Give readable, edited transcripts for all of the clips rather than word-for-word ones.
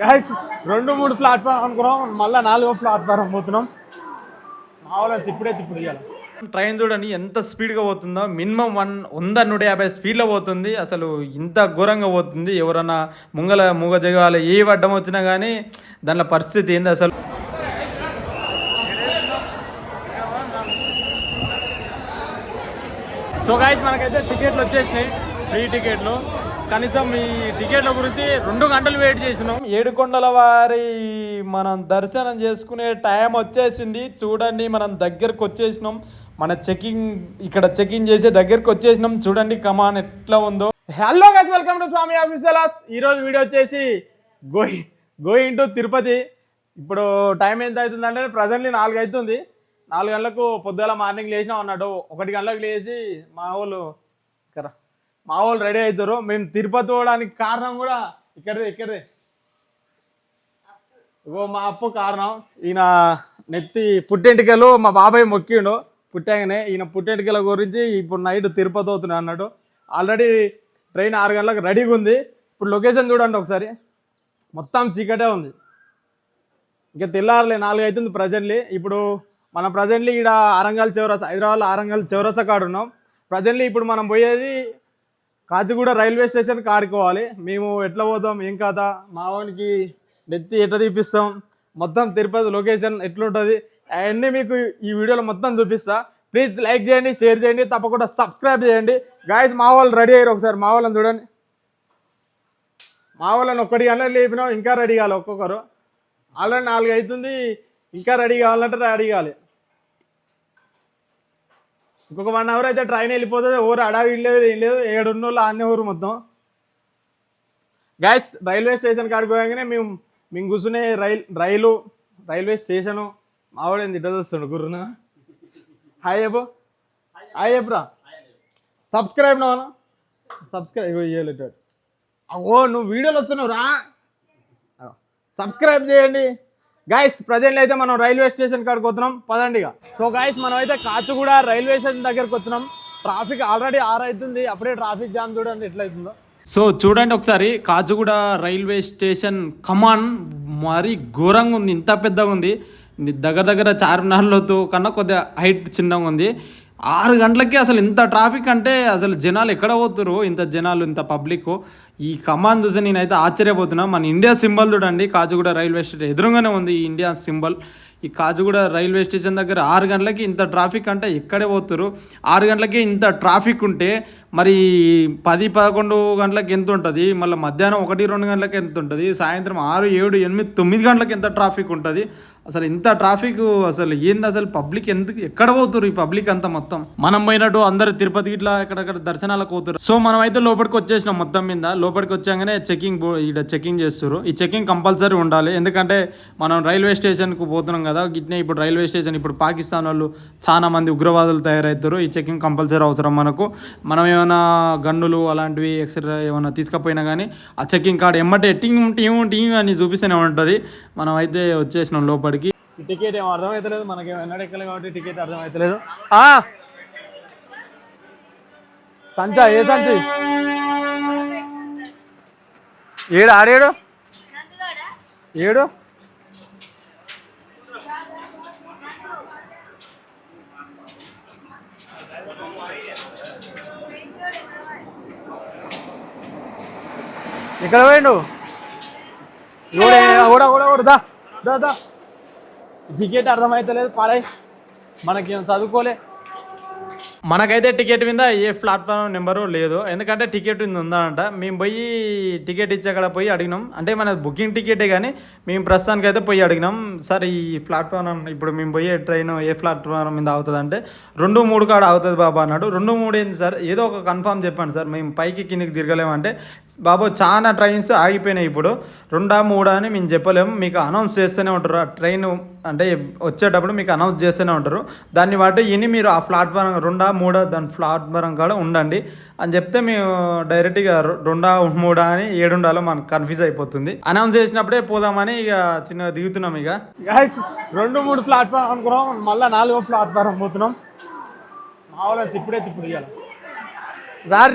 Guys 2-3 platform అనుకున్నాం, మళ్ళీ 4వ ప్లాట్ఫారం పోతున్నాం. మామూలుగా తిప్పుడే ఇవ్వాలి. ట్రైన్ చూడండి ఎంత స్పీడ్గా పోతుందో, మినిమం 100-150 స్పీడ్లో పోతుంది. అసలు ఇంత ఘోరంగా పోతుంది. ఎవరన్నా మూగ జగాలి ఏ అడ్డం వచ్చినా కానీ దానిలో పరిస్థితి ఏంది అసలు. సో గైస్ మనకైతే టికెట్లు వచ్చేసినాయి, ఫ్రీ టికెట్లు. కనీసం ఈ టికెట్ల గురించి 2 గంటలు వెయిట్ చేసినాం. 7 కొండల వారి మనం దర్శనం చేసుకునే టైం వచ్చేసింది. చూడండి మనం దగ్గరకు వచ్చేసినాం. మన ఇక్కడ చెకింగ్ చేసే దగ్గరకు వచ్చేసినాం. చూడండి కమాన్ ఎట్లా ఉందో. Hello guys, welcome to Swami officers. ఈరోజు వీడియో వచ్చేసి గోయింగ్ టు తిరుపతి. ఇప్పుడు టైం ఎంత అవుతుందంటే ప్రజెంట్లీ 4 అవుతుంది. 4 గంటలకు పొద్దుగల మార్నింగ్ లేచినాం అన్నాడు. 1 గంటలకు లేచి మా వాళ్ళు రెడీ అవుతారు. మేము తిరుపతి పోవడానికి కారణం కూడా ఇక్కడే మా అప్పు కారణం. ఈయన నెత్తి పుట్టెంటికలు మా బాబాయ్ మొక్కిండు పుట్టాగానే. ఈయన పుట్టెంటికల గురించి ఇప్పుడు నైట్ తిరుపతి అవుతున్నా అన్నాడు. ఆల్రెడీ ట్రైన్ 6 గంటలకు రెడీగా ఉంది. ఇప్పుడు లొకేషన్ చూడండి ఒకసారి, మొత్తం చీకటే ఉంది. ఇంకా తెల్లారలే 4 అవుతుంది ప్రజెంట్లీ. ఇప్పుడు మనం ప్రజెంట్లీ ఇక్కడ ఆరంగల్ చౌరసా, హైదరాబాద్లో ఆరంగల్ చౌరసా కాడ ఉన్నాం ప్రజెంట్లీ. ఇప్పుడు మనం పోయేది కాచిగూడ రైల్వే స్టేషన్కి ఆడుకోవాలి. మేము ఎట్లా పోతాం ఏం కాదా, మా వానికి నెత్తి ఎట్లా తీపిస్తాం, మొత్తం తిరుపతి లొకేషన్ ఎట్లుంటుంది అవన్నీ మీకు ఈ వీడియోలో మొత్తం చూపిస్తా. ప్లీజ్ లైక్ చేయండి, షేర్ చేయండి, తప్పకుండా సబ్స్క్రైబ్ చేయండి. గాయస్ మా వాళ్ళు రెడీ అయ్యారు, ఒకసారి మా వాళ్ళని చూడండి. మా వాళ్ళని 1 గంటలకు లేపినాం, ఇంకా రెడీ కావాలి ఒక్కొక్కరు. ఆల్రెడీ 4 అవుతుంది, ఇంకా రెడీ కావాలంటే రెడీ కావాలి. ఇంకొక 1 అవర్ అయితే ట్రైన్ వెళ్ళిపోతుంది. ఊరు అడావి లేదు ఏం లేదు, 7 ఉన్నోళ్ళు అన్ని ఊరు మొత్తం. గ్యాస్ రైల్వే స్టేషన్ కాడికి పోయాగానే మేము కూర్చునే రైల్వే స్టేషను. మావాడు ఏంది ఇట్లా చూస్తుండు గుర్రున. హాయ్ చెప్పురా. సబ్స్క్రైబ్ నవ్వను, సబ్స్క్రైబ్ ఇవ్వలేదు. నువ్వు వీడియోలు వస్తున్నావు రా, సబ్స్క్రైబ్ చేయండి. గాయస్ ప్రజెంట్ అయితే మనం రైల్వే స్టేషన్ కాడికి వస్తున్నాం, పదండిగా. సో గాయస్ మనం అయితే కాచిగూడ రైల్వే స్టేషన్ దగ్గరకు వచ్చినాం. ట్రాఫిక్ ఆల్రెడీ 6 అవుతుంది, అప్పుడే ట్రాఫిక్ జామ్ చూడండి ఎట్లయితుందో. సో చూడండి ఒకసారి కాచిగూడ రైల్వే స్టేషన్ కమాన్ మరీ ఘోరంగా ఉంది, ఇంత పెద్దగా ఉంది. దగ్గర చార్మినార్లతో కన్నా కొద్దిగా హైట్ చిన్నగా ఉంది. 6 గంటలకి అసలు ఇంత ట్రాఫిక్ అంటే అసలు జనాలు ఎక్కడ పోతురు, ఇంత జనాలు ఇంత పబ్లిక్. ఈ కమాన్ చూసి నేనైతే ఆశ్చర్యపోతున్నా. మన ఇండియా సింబల్ చూడండి, కాచిగూడ రైల్వే స్టేషన్ ఎదురుగానే ఉంది ఈ ఇండియా సింబల్. ఈ కాచిగూడ రైల్వే స్టేషన్ దగ్గర 6 గంటలకి ఇంత ట్రాఫిక్ అంటే ఎక్కడే పోతురు. 6 గంటలకి ఇంత ట్రాఫిక్ ఉంటే మరి 10-11 గంటలకు ఎంత ఉంటుంది, మళ్ళీ మధ్యాహ్నం 1-2 గంటలకు ఎంత ఉంటుంది, సాయంత్రం 6, 7, 8, 9 గంటలకు ఎంత ట్రాఫిక్ ఉంటుంది. అసలు ఇంత ట్రాఫిక్ అసలు ఏంది, అసలు పబ్లిక్ ఎక్కడ పోతురు ఈ పబ్లిక్ అంతా మొత్తం. మనం పోయినట్టు అందరు తిరుపతికి ఇట్లా ఎక్కడెక్కడ దర్శనాలకు పోతురు. సో మనం అయితే లోపలికి వచ్చేసినాం. మొత్తం మీద లోపలికి వచ్చాగానే చెకింగ్ చేస్తారు. ఈ చెకింగ్ కంపల్సరీ ఉండాలి, ఎందుకంటే మనం రైల్వే స్టేషన్కు పోతున్నాం కదా. గిట్నే ఇప్పుడు రైల్వే స్టేషన్ ఇప్పుడు పాకిస్తాన్ వాళ్ళు చాలా మంది ఉగ్రవాదులు తయారవుతారు. ఈ చెకింగ్ కంపల్సరీ అవసరం మనకు. మనం ఏమైనా గన్నులు అలాంటివి ఎక్స్ట్రా ఏమైనా తీసుకపోయినా కానీ ఆ చెకింగ్ కార్డ్ ఎమ్మటే టీం అని చూపిస్తూనే ఉంటుంది. మనం అయితే వచ్చేసినాం లోపలికి. టికెట్ ఏమో అర్థమవుతలేదు, మనకి ఎన్నడ ఎక్కలేదు కాబట్టి టికెట్ అర్థమవుతలేదు. సంచా ఏ సంచి ఆడేడు ఇక్కడ పోయిండు కూడా దా టికెట్ అర్థమవుతలేదు, పాడాయి మనకి చదువుకోలే. మనకైతే టికెట్ మీద ఏ ప్లాట్ఫామ్ నెంబరు లేదు, ఎందుకంటే టికెట్ ఉందంట. మేము పోయి టికెట్ ఇచ్చాక పోయి అడిగినాం, అంటే మన బుకింగ్ టికెటే కానీ మేము ప్రస్తుతానికి అయితే పోయి అడిగినాం. సార్ ఈ ప్లాట్ఫామ్ ఇప్పుడు మేము పోయే ట్రైన్ ఏ ప్లాట్ఫామ్ మీద అవుతుంది అంటే 2-3 కాడ అవుతుంది బాబా అన్నాడు. 2-3 ఏంది సార్, ఏదో ఒక కన్ఫామ్ చెప్పండి సార్, మేము పైకి కిందికి తిరగలేమంటే బాబు చాలా ట్రైన్స్ ఆగిపోయినాయి ఇప్పుడు, 2-3 అని మేము చెప్పలేము, మీకు అనౌన్స్ చేస్తూనే ఉంటారు. ఆ ట్రైన్ అంటే వచ్చేటప్పుడు మీకు అనౌన్స్ చేస్తూనే ఉంటారు. దాన్ని బట్టి ఇని మీరు ఆ ప్లాట్ఫామ్ 2-3 దాని ప్లాట్ఫారం కాడ ఉండండి అని చెప్తే మేము డైరెక్ట్గా 2-3 అని 7 ఉండాలో మనకు కన్ఫ్యూజ్ అయిపోతుంది. అనౌన్స్ చేసినప్పుడే పోదామని ఇక చిన్నగా దిగుతున్నాం. ఇక 2-3 ప్లాట్ఫామ్ అనుకున్నాం, మళ్ళీ 4వ ప్లాట్ఫారం పోతున్నాం. మా వాళ్ళ తిప్పుడే ఇవ్వాలి.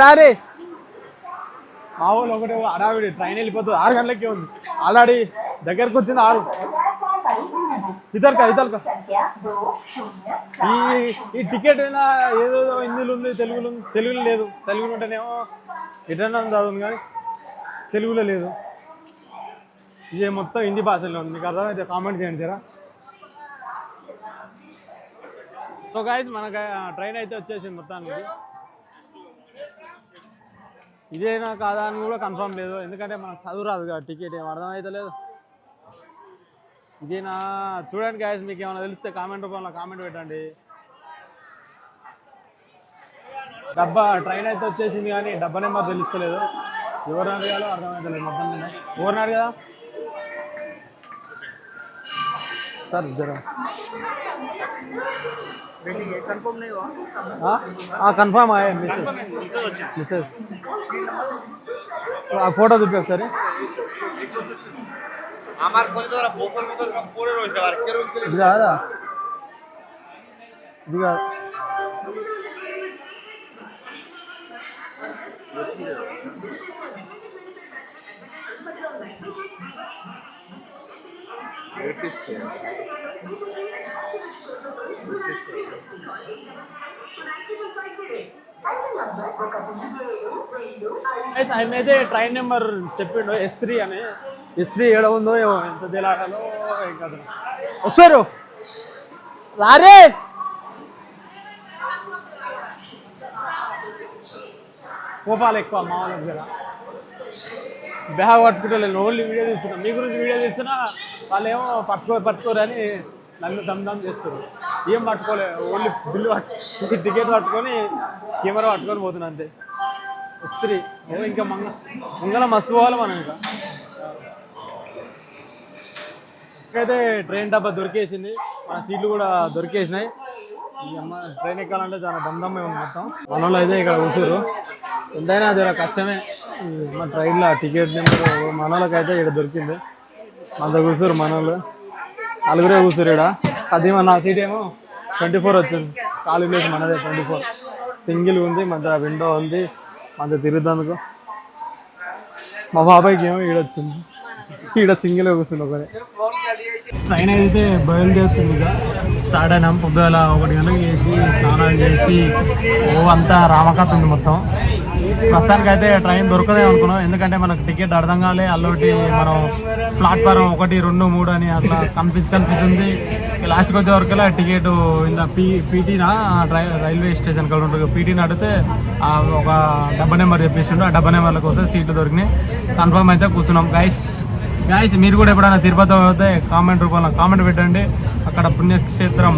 రారే మా ఊళ్ళో ఒకటి అడావిడి ట్రైన్ వెళ్ళిపోతుంది 6 గంటలకే ఉంది ఆల్రెడీ దగ్గరకు వచ్చింది 6 ఇతరుక ఈ టికెట్ అయినా ఏదో హిందీలో ఉంది తెలుగులో లేదు తెలుగులో ఉంటేనేమో ఎటన్నా చదువుంది కానీ తెలుగులో లేదు ఇది మొత్తం హిందీ భాషలో ఉంది మీకు అర్థమైతే కామెంట్ చేయండి జరా సో గైస్ మనకు ట్రైన్ అయితే వచ్చేసింది మొత్తానికి ఇదేనా కాదా అని కూడా కన్ఫర్మ్ లేదు ఎందుకంటే మనకు చదువు రాదు కదా టికెట్ ఏం అర్థమైతే లేదు ఇదేనా చూడండి గైస్ మీకు ఏమైనా తెలిస్తే కామెంట్ రూపంలో కామెంట్ పెట్టండి డబ్బా ట్రైన్ అయితే వచ్చేసింది కానీ డబ్బా నెంబర్ తెలుస్తలేదు ఎవరు అడగాలో అర్థమైతే లేదు మొత్తం ఎవరిని అడగదా सर जरा कंफर्म नहीं हुआ हाँ कंफर्म आया मैसेज फोटो दिखाओ सर আমার কোন ধরা বোকর মতো সব পড়ে রইছে আর কেরম করে দাদা দিগা ఆయన అయితే ట్రైన్ నెంబర్ చెప్పిండు S3 అని S3 ఏడ ఉందో ఏమో ఎంత తెలియాలో ఏం కాదు వస్తారు రారే కోపాలు ఎక్కువ మా వాళ్ళ దగ్గర బ్యాగ్ పట్టుకుంటలేదు ఓన్లీ వీడియో తీస్తున్నా మీ గురించి వీడియో తీస్తున్నా వాళ్ళు ఏమో పట్టుకోరు అని నన్ను దమ్ చేస్తారు ఏం పట్టుకోలేదు ఓన్లీ బిల్లు టికెట్ పట్టుకొని కెమెరా పట్టుకొని పోతున్నా అంతే S3 ఏదో ఇంకా మంగళ మస్తు పోవాలి మనం ఇంకా అయితే ట్రైన్ డబ్బా దొరికేసింది మన సీట్లు కూడా దొరికేసినాయి ట్రైన్ ఎక్కాలంటే చాలా దమ్దమ్మే ఉంది మొత్తం మన వాళ్ళు అయితే ఇక్కడ కూర్చోరు ఎంతైనా అది కష్టమే మన ట్రైన్లో టికెట్ నెంబర్ మన వాళ్ళకైతే ఇక్కడ దొరికింది అంత కూర్చోరు మన వాళ్ళు నలుగురే కూర్చోరు ఇక్కడ అది మన సీట్ ఏమో 24 వచ్చింది ఖాళీ ప్లేస్ మనదే 24 సింగిల్ ఉంది మధ్య విండో ఉంది మధ్య తిరుగుతందుకు మా బాబాయ్కి ఏమో ఈడ వచ్చింది ఈడ సింగిల్ కూర్చుంది ఒకరే ట్రైన్ అయితే బయలుదేరుతుంది ఇక స్టార్ట్ అయినాం పొద్దుగల 1 గంటలకు చేసి స్నానాలు చేసి అంతా రామకథ ఉంది మొత్తం ప్రస్తుతానికి అయితే ట్రైన్ దొరకదే అనుకున్నాం ఎందుకంటే మనకు టికెట్ అర్థం కాలే అల్లొకటి మనం ప్లాట్ఫారం 1, 2, 3 అని అట్లా కనిపిస్తుంది లాస్ట్కి వచ్చే వరకులా టికెట్ ఇంత పీటీనా రైల్వే స్టేషన్ కాడ ఉంటుంది పీటీని అడిగితే ఒక డబ్బా నెంబర్ చెప్పేసిండు ఆ డబ్బా నెంబర్లకు వస్తే సీట్లు దొరికినాయి కన్ఫర్మ్ అయితే కూర్చున్నాం గైస్ మీరు కూడా ఎప్పుడైనా తిరుపతి అయితే కామెంట్ రూపంలో కామెంట్ పెట్టండి అక్కడ పుణ్యక్షేత్రం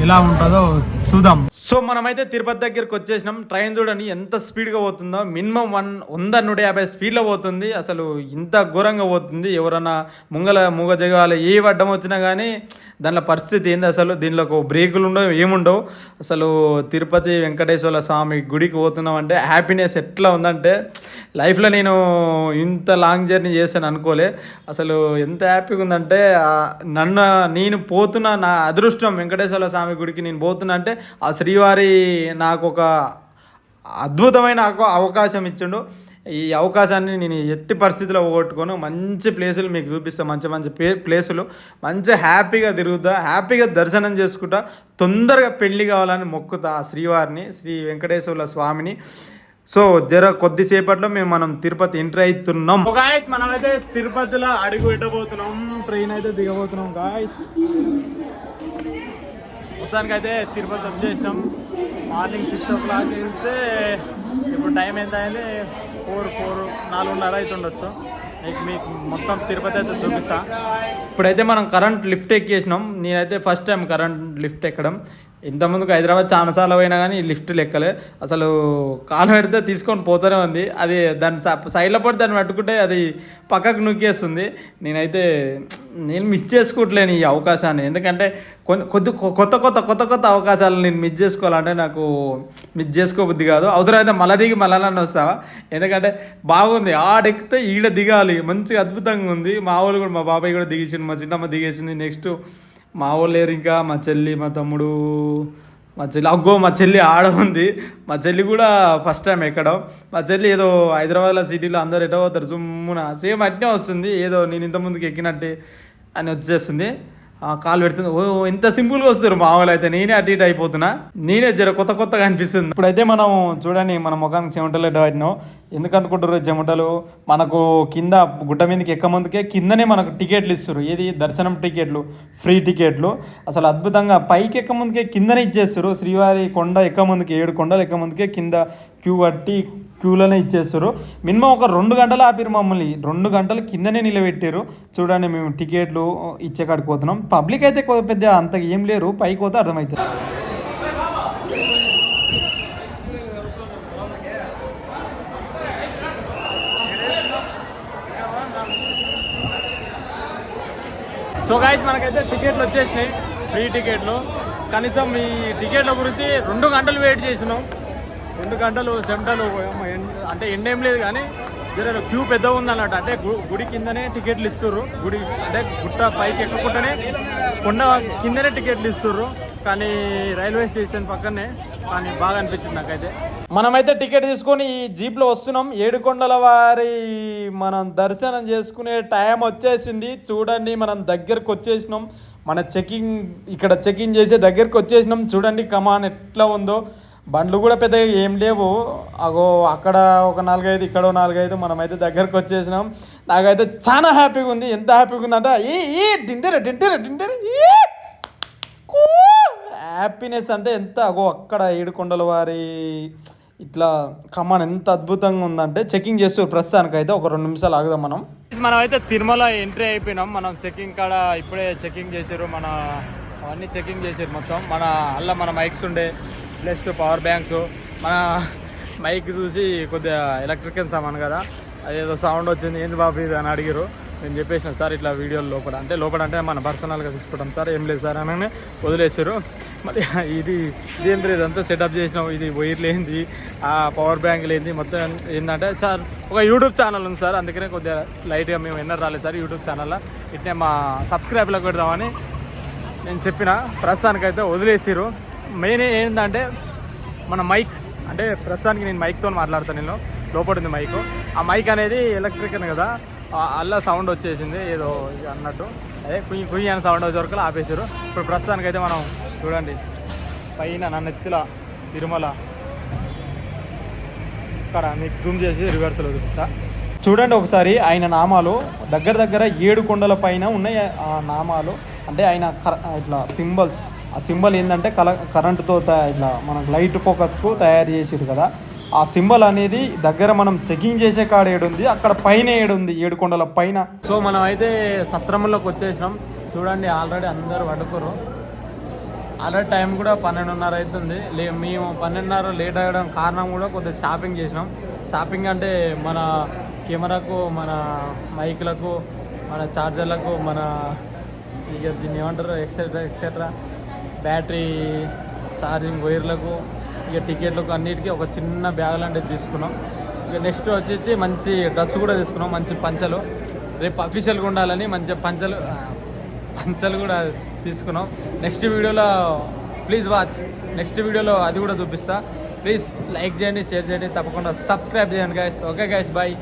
ఎలా ఉంటుందో చూద్దాం సో మనమైతే తిరుపతి దగ్గరికి వచ్చేసినాం ట్రైన్ చూడండి ఎంత స్పీడ్గా పోతుందో మినిమం 100-150 స్పీడ్లో పోతుంది అసలు ఇంత ఘోరంగా పోతుంది ఎవరన్నా మూగ జగాలు ఏ అడ్డం వచ్చినా కానీ దానిలో పరిస్థితి ఏంది అసలు దీనిలో బ్రేకులు ఉండవు ఏముండవు అసలు తిరుపతి వెంకటేశ్వర స్వామి గుడికి పోతున్నాం అంటే హ్యాపీనెస్ ఎట్లా ఉందంటే లైఫ్లో నేను ఇంత లాంగ్ జర్నీ చేశాను అనుకోలే అసలు ఎంత హ్యాపీగా ఉందంటే నేను పోతున్నా నా అదృష్టం వెంకటేశ్వర స్వామి గుడికి నేను పోతున్నా అంటే ఆ శ్రీవారి నాకు ఒక అద్భుతమైన అవకాశం ఇచ్చిండు ఈ అవకాశాన్ని నేను ఎట్టి పరిస్థితిలో పోగొట్టుకోను మంచి ప్లేసులు మీకు చూపిస్తాను మంచి ప్లేసులు మంచి హ్యాపీగా తిరుగుతా హ్యాపీగా దర్శనం చేసుకుంటా తొందరగా పెళ్లి కావాలని మొక్కుతా ఆ శ్రీవారిని శ్రీ వెంకటేశ్వర స్వామిని సో కొద్దిసేపట్లో మనం తిరుపతి ఎంట్రీ అవుతున్నాం గాయస్ మనమైతే తిరుపతిలో అడుగు పెట్టబోతున్నాం ట్రైన్ అయితే దిగబోతున్నాం గాయస్ మొత్తానికి అయితే తిరుపతి వచ్చేసినాం మార్నింగ్ 6 o'clock వెళ్తే ఇప్పుడు టైం ఎంత అయింది 4:30 అయితే ఉండొచ్చు మీకు మొత్తం తిరుపతి అయితే చూపిస్తా ఇప్పుడైతే మనం కరెంట్ లిఫ్ట్ ఎక్కేసినాం నేనైతే ఫస్ట్ టైం కరెంట్ లిఫ్ట్ ఎక్కడం ఇంతకుముందుకు హైదరాబాద్ చాలాసార్లు పోయినా కానీ లిఫ్ట్లు ఎక్కలే అసలు కాలు పెడితే తీసుకొని పోతూనే ఉంది అది దాని సైడ్లో పడి దాన్ని పట్టుకుంటే అది పక్కకు నూకేస్తుంది నేను మిస్ చేసుకోవట్లేను ఈ అవకాశాన్ని ఎందుకంటే కొత్త అవకాశాలు నేను మిస్ చేసుకోవాలంటే నాకు మిస్ చేసుకోబుద్ది కాదు అవసరమైతే మళ్ళీ దిగి మళ్ళీ వస్తావా ఎందుకంటే బాగుంది ఆడెక్కితే ఈడ దిగాలి మంచిగా అద్భుతంగా ఉంది మా వాళ్ళు కూడా మా బాబాయ్ కూడా దిగేసింది మా చిన్నమ్మ దిగేసింది నెక్స్ట్ మా వాళ్ళు లేరు ఇంకా మా చెల్లి మా తమ్ముడు మా చెల్లి ఆడ ఉంది. మా చెల్లి కూడా ఫస్ట్ టైం ఎక్కడం. మా చెల్లి ఏదో హైదరాబాద్లో సిటీలో అందరు ఎటో పోతారు జుమ్మున సేమ్ అట్నే వస్తుంది, ఏదో నేను ఇంతకుముందుకు ఎక్కినట్టే అని వచ్చేస్తుంది. కాలు పెడుతుంది. ఓ ఎంత సింపుల్గా వస్తారు మా వాళ్ళు అయితే. నేనే అటు ఇటు అయిపోతున్నా, నేనే జర కొత్తగా అనిపిస్తుంది. ఇప్పుడైతే మనం చూడండి మన ముఖానికి చెమటలు పెట్టినాం. ఎందుకు అనుకుంటారు చెమటలు? మనకు కింద గుట్ట మీదకి ఎక్కముందుకే కిందనే మనకు టికెట్లు ఇస్తారు. ఏది దర్శనం టికెట్లు, ఫ్రీ టికెట్లు. అసలు అద్భుతంగా పైకి ఎక్కముందుకే కిందనే ఇచ్చేస్తారు. శ్రీవారి కొండ ఎక్కముందుకే 7 కొండలు ఎక్కముందుకే కింద క్యూ కట్టి క్యూలోనే ఇచ్చేస్తారు. మినిమం ఒక 2 గంటలు ఆపిరు మమ్మల్ని. 2 గంటలు కిందనే నిలబెట్టారు. చూడండి మేము టికెట్లు ఇచ్చే కాడికి పోతున్నాం. పబ్లిక్ అయితే పెద్ద అంత ఏం లేరు, పైకి పోతే అర్థమవుతుంది. సో గైస్ మనకైతే టికెట్లు వచ్చేసినాయి, ఫ్రీ టికెట్లు. కనీసం ఈ టికెట్ల గురించి 2 గంటలు వెయిట్ చేసినాం. 2 గంటలు చెమటలు అంటే ఎండ ఏం లేదు కానీ జర క్యూ పెద్దగా ఉందన్నట్టు. అంటే గుడి కిందనే టికెట్లు ఇస్తుర్రు. గుడి అంటే గుట్ట పైకి ఎక్కకుండానే కొండ కిందనే టికెట్లు ఇస్తుర్రు. కానీ రైల్వే స్టేషన్ పక్కనే, కానీ బాగా అనిపించింది నాకైతే. మనమైతే టికెట్ తీసుకొని ఈ జీప్లో వస్తున్నాం. 7 కొండల వారి మనం దర్శనం చేసుకునే టైం వచ్చేసింది. చూడండి మనం దగ్గరకు వచ్చేసినాం. మన ఇక్కడ చెకింగ్ చేసే దగ్గరకు వచ్చేసినాం. చూడండి కమాన్ ఎట్లా ఉందో. బండ్లు కూడా పెద్దగా ఏం లేవు. అక్కడ ఒక 4-5, ఇక్కడ 4-5. మనమైతే దగ్గరకు వచ్చేసినాం. నాకైతే చాలా హ్యాపీగా ఉంది. ఎంత హ్యాపీగా ఉందంటే డింటరే హ్యాపీనెస్ అంటే ఎంత. అక్కడ 7 కొండల వారి ఇట్లా కమాన్ ఎంత అద్భుతంగా ఉందంటే. చెకింగ్ చేస్తూ ప్రస్తుతానికి అయితే ఒక 2 నిమిషాలు ఆగుదాం. మనం అయితే తిరుమల ఎంట్రీ అయిపోయినాం. మనం చెకింగ్ కాడ ఇప్పుడే చెకింగ్ చేసారు. అవన్నీ చెకింగ్ చేసారు మొత్తం. మన మైక్స్ ఉండే ప్లస్ పవర్ బ్యాంక్స్. మన మైక్ చూసి కొద్దిగా ఎలక్ట్రికల్ సామాన్ కదా, అదేదో సౌండ్ వచ్చింది, ఏంది బాబు ఇది అని అడిగారు. నేను చెప్పేసిన సార్ ఇట్లా వీడియోలు లోపల అంటే మన పర్సనల్గా తీసుకుంటాం సార్, ఏం లేదు సార్ అని వదిలేసారు. మళ్ళీ ఇదంతా సెటప్ చేసినాం. ఇది వైర్లు ఏంది, ఆ పవర్ బ్యాంకులు ఏంది, మొత్తం ఏంటంటే సార్ ఒక యూట్యూబ్ ఛానల్ ఉంది సార్, అందుకనే కొద్దిగా లైట్గా మేము ఎన్నర్ రాలేదు సార్ యూట్యూబ్ ఛానల్లో. ఇట్నే మా సబ్స్క్రైబ్లకు పెడదామని నేను చెప్పిన. ప్రస్తుతానికైతే వదిలేసారు. మెయిన్ ఏంటంటే మన మైక్, అంటే ప్రస్తుతానికి నేను మైక్తో మాట్లాడతాను. నేను లోపల ఉంది మైక్. ఆ మైక్ అనేది ఎలక్ట్రికల్ కదా, అలా సౌండ్ వచ్చేసింది ఏదో అన్నట్టు. అదే కుయ్యి అని సౌండ్ వచ్చే వరకు ఆపేసారు. ఇప్పుడు ప్రస్తుతానికైతే మనం చూడండి పైన నన్ను ఎత్తుల తిరుమల ఇక్కడ మీకు జూమ్ చేసి రివర్స్లో చూపిస్తా. చూడండి ఒకసారి ఆయన నామాలు దగ్గర 7 కొండల పైన ఉన్నాయి. ఆ నామాలు అంటే ఆయన ఇట్లా సింబల్స్. ఆ సింబల్ ఏంటంటే కరెంటుతో ఇట్లా మనకు లైట్ ఫోకస్కు తయారు చేసారు కదా. ఆ సింబల్ అనేది దగ్గర మనం చెకింగ్ చేసే కాడ ఏడుంది, అక్కడ పైన ఏడుంది 7 కొండల పైన. సో మనం అయితే సత్రంలోకి వచ్చేసినాం. చూడండి ఆల్రెడీ అందరూ పడుకోరు. ఆల్రెడీ టైం కూడా 12:30 అవుతుంది. మేము 12:30 లేట్ అవ్వడం కారణం కూడా కొద్దిగా షాపింగ్ చేసినాం. షాపింగ్ అంటే మన కెమెరాకు, మన మైక్లకు, మన ఛార్జర్లకు, మన ఇక దీన్ని ఏమంటారు ఎక్సెట్రా బ్యాటరీ ఛార్జింగ్ వైర్లకు, ఇక టికెట్లకు అన్నిటికీ ఒక చిన్న బ్యాగ్ లాంటిది తీసుకున్నాం. ఇక నెక్స్ట్ వచ్చేసి మంచి డ్రెస్ కూడా తీసుకున్నాం, మంచి పంచలు. రేపు అఫీషియల్గా ఉండాలని మంచి పంచలు కూడా తీసుకున్నాం. నెక్స్ట్ వీడియోలో ప్లీజ్ వాచ్. నెక్స్ట్ వీడియోలో అది కూడా చూపిస్తా. ప్లీజ్ లైక్ చేయండి, షేర్ చేయండి, తప్పకుండా సబ్స్క్రైబ్ చేయండి గైస్. Okay guys, bye.